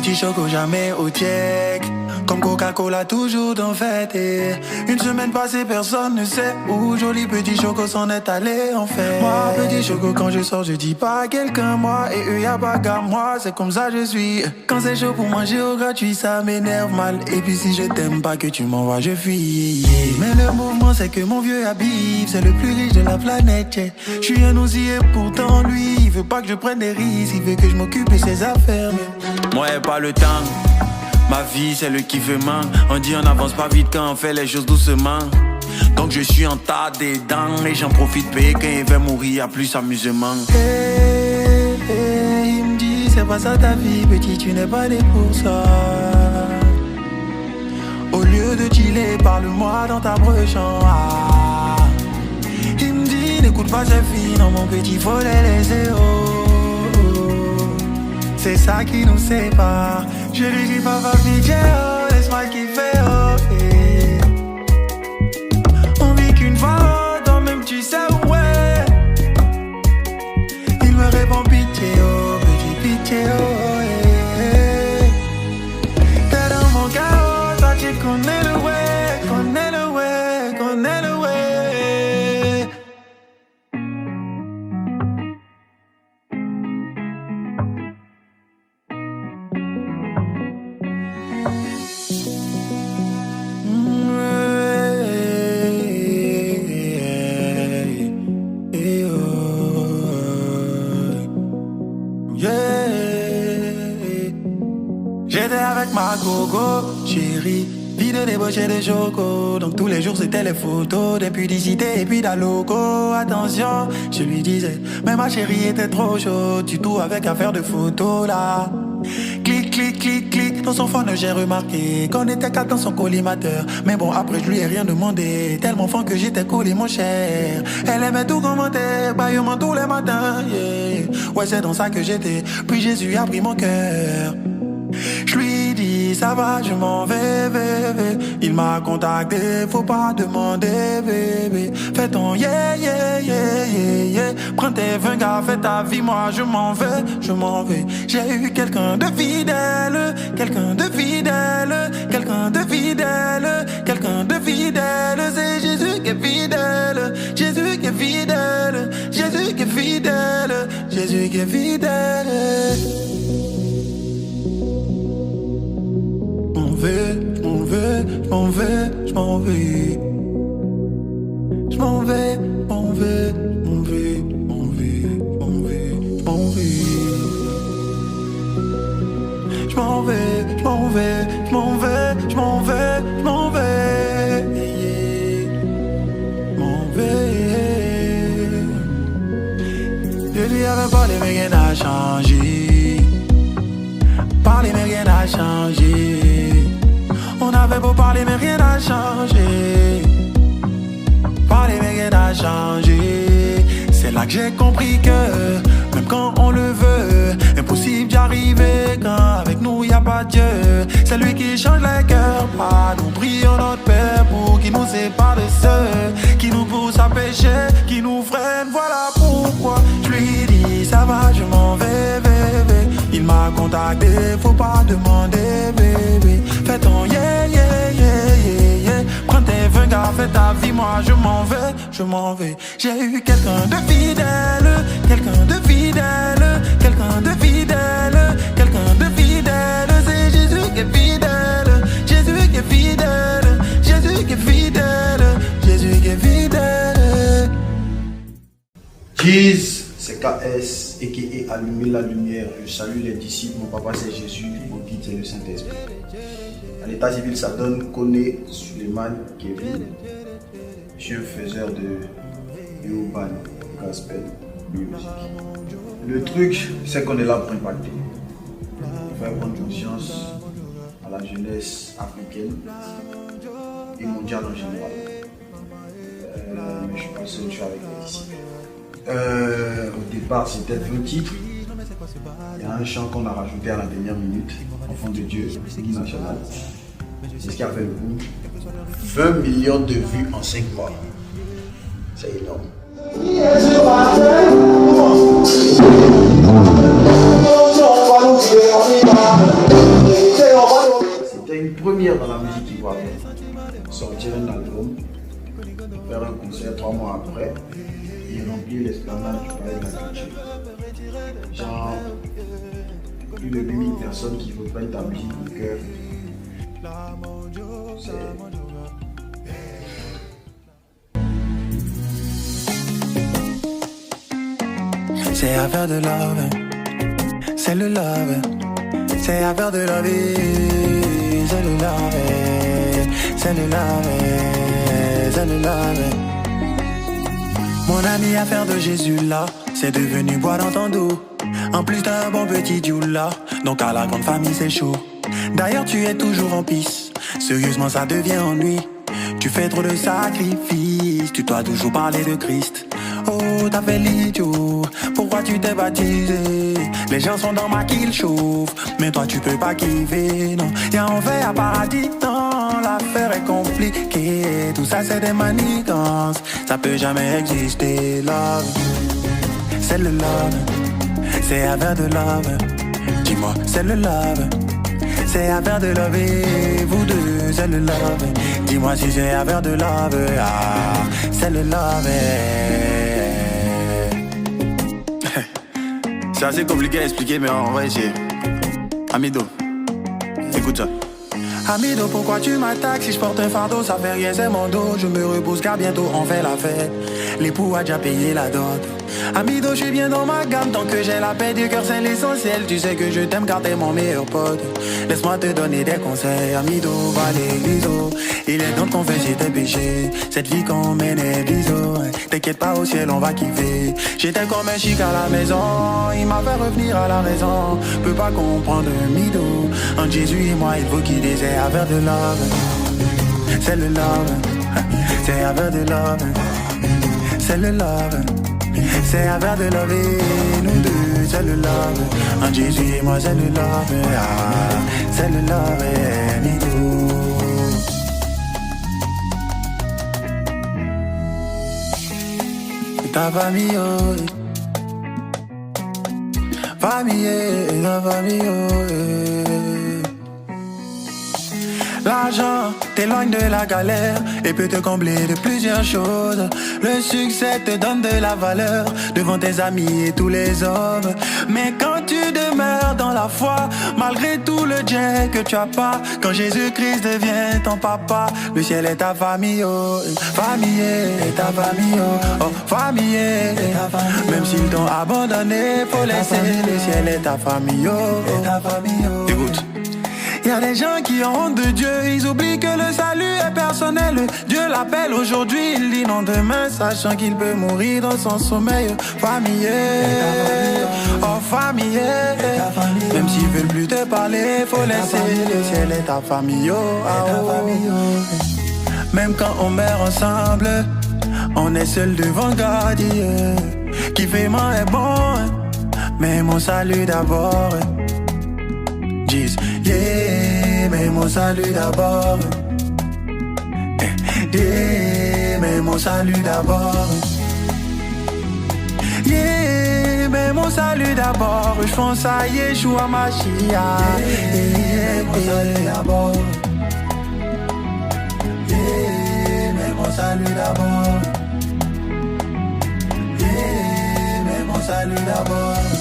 petit choco jamais au check. Comme Coca-Cola toujours dans fête. Et une semaine passée personne ne sait où joli petit choco s'en est allé en fait. Moi petit choco quand je sors je dis pas à quelqu'un moi. Et eux y'a pas qu'à moi, c'est comme ça je suis. Quand c'est chaud pour manger au gratuit ça m'énerve mal. Et puis si je t'aime pas que tu m'envoies je fuis. Mais le mouvement c'est que mon vieux Habib c'est le plus riche de la planète. Je suis un aussi et pourtant lui il veut pas que je prenne des risques. Il veut que je m'occupe de ses affaires mais moi y'a pas le temps. Ma vie c'est le kiffement. On dit on avance pas vite quand on fait les choses doucement. Donc je suis en tas dedans et j'en profite payer quand il va mourir y'a plus amusement. Il me dit c'est pas ça ta vie petit tu n'es pas né pour ça. Au lieu de chiller parle-moi dans ta brochant. Il me dit n'écoute pas ces filles non mon petit faut les laisser c'est ça qui nous sépare. Je lui dis papa pitié oh, laisse-moi kiffer oh, hey. On vit qu'une fois oh, toi-même tu sais où est. Il me répond pitié oh, petit pitié oh, hey. T'es dans mon cœur oh, toi tu connais le way, connais le way, connais le way. J'étais avec ma gogo, chérie, vie de débauché de choco. Donc tous les jours c'était les photos des publicités et puis d'un logo. Attention, je lui disais, mais ma chérie était trop chaude. Du tout avec affaire de photos là. Clic, clic, clic, clic, dans son phone j'ai remarqué qu'on était quatre dans son collimateur. Mais bon après je lui ai rien demandé, tellement fan que j'étais collé mon cher. Elle aimait tout commenter, baillement tous les matins yeah. Ouais c'est dans ça que j'étais, puis Jésus a pris mon cœur. Je lui dis ça va je m'en vais bébé. Il m'a contacté, faut pas demander bébé. Fais ton yeah yeah yeah yeah yeah. Prends tes 20 gars, fais ta vie, moi je m'en vais, je m'en vais. J'ai eu quelqu'un de fidèle, quelqu'un de fidèle, quelqu'un de fidèle, quelqu'un de fidèle. C'est Jésus qui est fidèle, Jésus qui est fidèle, Jésus qui est fidèle, Jésus qui est fidèle. Je m'en vais, je m'en vais, je m'en vais. Je m'en vais, je m'en vais, je m'en vais, je m'en vais, je m'en vais, je m'en vais. Je m'en vais, je m'en vais, je m'en vais, je m'en vais, je m'en vais. Je lui avais parlé mais rien n'a changé. Parler mais rien n'a changé. On avait beau parler mais rien n'a changé. Parler mais rien n'a changé. C'est là que j'ai compris que même quand on le veut, impossible d'y arriver quand avec nous y a pas Dieu. C'est lui qui change les cœurs, pas nous prions notre Père pour qu'il nous sépare de ceux qui nous poussent à pécher, qui nous freinent. Voilà pourquoi je lui dis ça va je m'en vais bébé. Il m'a contacté, faut pas demander bébé. Fais ton yeah yeah yeah yeah yeah. Prends tes 20 gars, fais ta vie, moi je m'en vais, je m'en vais. J'ai eu quelqu'un de fidèle, quelqu'un de fidèle, quelqu'un de fidèle, quelqu'un de fidèle. C'est Jésus qui est fidèle, Jésus qui est fidèle, Jésus qui est fidèle, Jésus qui est fidèle. Jesus, c'est KS, a.k.a. Allumer la lumière. Je salue les disciples, mon papa c'est Jésus, mon guide c'est le Saint-Esprit. À l'état civil, ça donne Koné Suleiman Kevin, jeune faiseur de urban gospel music. Le truc, c'est qu'on est là pour impacter, faire prendre conscience à la jeunesse africaine et mondiale en général. Mais je suis pas seul, je suis avec les disciples. Au départ, c'était 20 titres. Il y a un chant qu'on a rajouté à la dernière minute, Enfant de Dieu, hymne national. C'est ce qui a fait le boom. 20 millions de vues en 5 mois. C'est énorme. c'était une première dans la musique ivoirienne. Sortir un album, faire un concert 3 mois après et remplir l'esplanade du palais de la culture. Genre, plus de 8000 personnes qui reprennent ta musique au cœur. C'est affaire de love, c'est le love, c'est affaire de love, c'est le love, c'est le love, c'est le love. Mon ami, affaire de Jésus là, c'est devenu boire dans ton dos. En plus d'un bon petit dioula, donc à la grande famille c'est chaud. D'ailleurs tu es toujours en pisse, sérieusement ça devient ennui. Tu fais trop de sacrifices, tu dois toujours parler de Christ. Oh, t'as fait l'idiot, pourquoi tu t'es baptisé? Les gens sont dans ma kill chauffe, mais toi tu peux pas kiffer, non. Y'a enfer, y'a paradis, non, l'affaire est compliquée. Tout ça c'est des manigances, ça peut jamais exister, love. C'est le love, c'est affaire de love. Dis-moi, c'est le love, c'est affaire de love. Et vous deux, c'est le love. Dis-moi si c'est affaire de love, ah, c'est le love. C'est assez compliqué à expliquer, mais on va essayer. Amido, écoute ça. Amido, pourquoi tu m'attaques? Si je porte un fardeau, ça fait rien, c'est mon dos. Je me repose car bientôt on fait la fête. L'époux a déjà payé la dot. Amido, je suis bien dans ma gamme. Tant que j'ai la paix du cœur, c'est l'essentiel. Tu sais que je t'aime car t'es mon meilleur pote. Laisse-moi te donner des conseils. Amido, va à l'église, oh. Il est temps de confesser tes péchés. Cette vie qu'on mène est biseau. T'inquiète pas, au ciel on va kiffer. J'étais comme un chic à la maison. Il m'a fait revenir à la raison. Peux pas comprendre Mido. Entre Jésus et moi, il faut qu'il dise affaire de love. C'est le love. C'est affaire de love. C'est le love. C'est affaire de love. Et nous deux, c'est le love. Entre Jésus et moi, c'est le love. Ah, c'est le love. Mido. Ta famille, oh, famille, ta famille, oh, L'argent t'éloigne de la galère et peut te combler de plusieurs choses. Le succès te donne de la valeur devant tes amis et tous les hommes. Mais quand tu demeures dans la foi, malgré tout le jet que tu as pas, quand Jésus-Christ devient ton papa, le ciel est ta famille, oh. Famille est ta famille, oh. Oh, famille est ta famille. Même s'ils t'ont abandonné, faut laisser. Le ciel est ta famille, oh. Écoute. Y a des gens qui ont honte de Dieu, ils oublient que le salut est personnel. Dieu l'appelle aujourd'hui, il dit non demain, sachant qu'il peut mourir dans son sommeil. Famille, oh famille, même s'ils veulent plus te parler, faut laisser. Le ciel est ta famille, Même quand on meurt ensemble, on est seul devant Gardien. Qui fait moi est bon, mais mon salut d'abord. Yeah, mais mon salut d'abord. Yeah, mais mon salut d'abord. Yeah, mais mon salut d'abord. Je pense à Yeshua Mashiach. Yeah, mon salut d'abord. Yeah, mais mon salut d'abord. Yeah, mais mon salut d'abord.